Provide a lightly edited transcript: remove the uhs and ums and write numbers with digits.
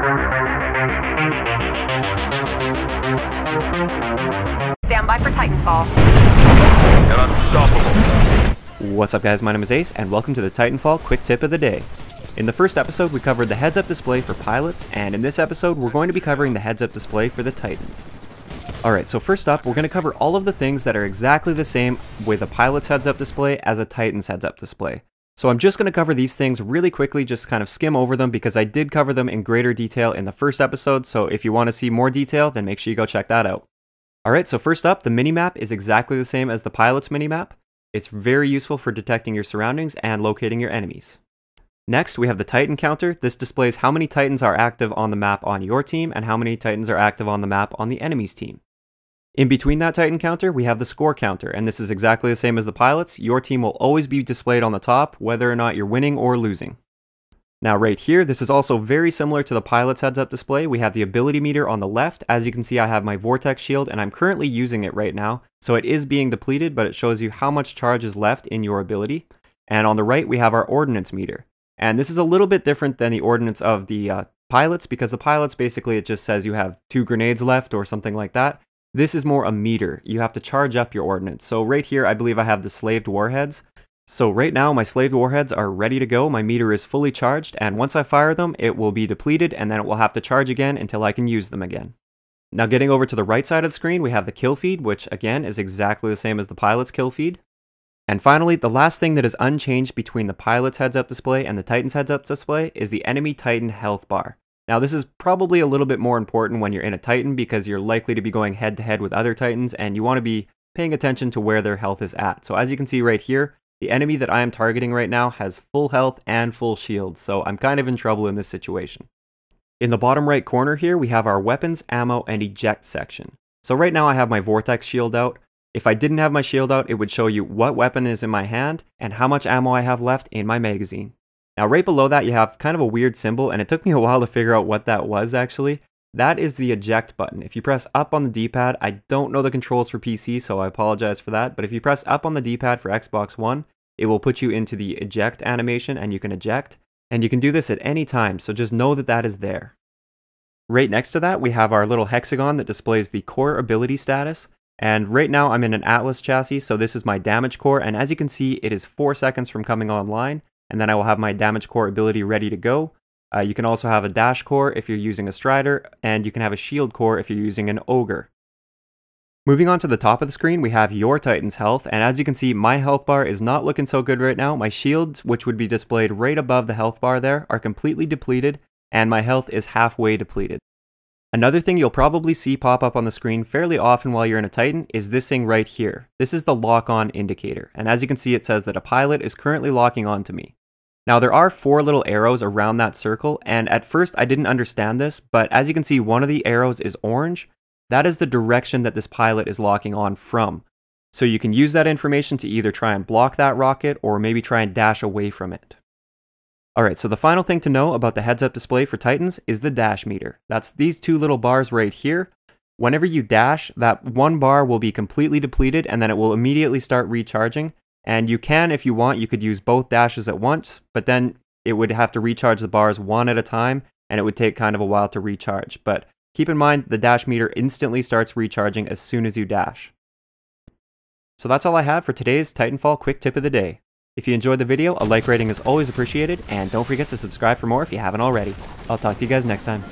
Stand by for Titanfall. And unstoppable. What's up guys, my name is Ace, and welcome to the Titanfall Quick Tip of the Day. In the first episode we covered the heads-up display for pilots, and in this episode we're going to be covering the heads-up display for the Titans. Alright, so first up we're going to cover all of the things that are exactly the same with a pilot's heads-up display as a Titan's heads-up display. So I'm just going to cover these things really quickly, just kind of skim over them because I did cover them in greater detail in the first episode, so if you want to see more detail then make sure you go check that out. Alright, so first up, the minimap is exactly the same as the pilot's minimap. It's very useful for detecting your surroundings and locating your enemies. Next, we have the Titan counter. This displays how many Titans are active on the map on your team and how many Titans are active on the map on the enemy's team. In between that Titan counter, we have the score counter, and this is exactly the same as the pilots. Your team will always be displayed on the top, whether or not you're winning or losing. Now right here, this is also very similar to the pilot's heads-up display. We have the ability meter on the left. As you can see, I have my vortex shield and I'm currently using it right now. So it is being depleted, but it shows you how much charge is left in your ability. And on the right, we have our ordnance meter. And this is a little bit different than the ordnance of the pilots, because the pilots basically it just says you have 2 grenades left or something like that. This is more a meter. You have to charge up your ordnance. So right here, I believe I have the slaved warheads. So right now my slaved warheads are ready to go, my meter is fully charged, and once I fire them it will be depleted and then it will have to charge again until I can use them again. Now getting over to the right side of the screen we have the kill feed, which again is exactly the same as the pilot's kill feed. And finally, the last thing that is unchanged between the pilot's heads up display and the Titan's heads up display is the enemy Titan health bar. Now this is probably a little bit more important when you're in a Titan because you're likely to be going head to head with other Titans and you want to be paying attention to where their health is at. So as you can see right here, the enemy that I am targeting right now has full health and full shield, so I'm kind of in trouble in this situation. In the bottom right corner here, we have our weapons, ammo, and eject section. So right now I have my vortex shield out. If I didn't have my shield out, it would show you what weapon is in my hand and how much ammo I have left in my magazine. Now right below that you have kind of a weird symbol, and it took me a while to figure out what that was actually. That is the eject button. If you press up on the D-pad, I don't know the controls for PC, so I apologize for that, but if you press up on the D-pad for Xbox One, it will put you into the eject animation and you can eject, and you can do this at any time, so just know that that is there. Right next to that, we have our little hexagon that displays the core ability status, and right now I'm in an Atlas chassis, so this is my damage core, and as you can see, it is 4 seconds from coming online, and then I will have my damage core ability ready to go. You can also have a dash core if you're using a strider, and you can have a shield core if you're using an ogre. Moving on to the top of the screen, we have your Titan's health, and as you can see, my health bar is not looking so good right now. My shields, which would be displayed right above the health bar there, are completely depleted, and my health is halfway depleted. Another thing you'll probably see pop up on the screen fairly often while you're in a Titan is this thing right here. This is the lock-on indicator, and as you can see, it says that a pilot is currently locking on to me. Now there are 4 little arrows around that circle, and at first I didn't understand this, but as you can see, one of the arrows is orange. That is the direction that this pilot is locking on from. So you can use that information to either try and block that rocket or maybe try and dash away from it. Alright, so the final thing to know about the heads-up display for Titans is the dash meter. That's these 2 little bars right here. Whenever you dash, that one bar will be completely depleted and then it will immediately start recharging. And you can, if you want, you could use both dashes at once, but then it would have to recharge the bars one at a time and it would take kind of a while to recharge. But keep in mind, the dash meter instantly starts recharging as soon as you dash. So that's all I have for today's Titanfall Quick Tip of the Day. If you enjoyed the video, a like rating is always appreciated, and don't forget to subscribe for more if you haven't already. I'll talk to you guys next time.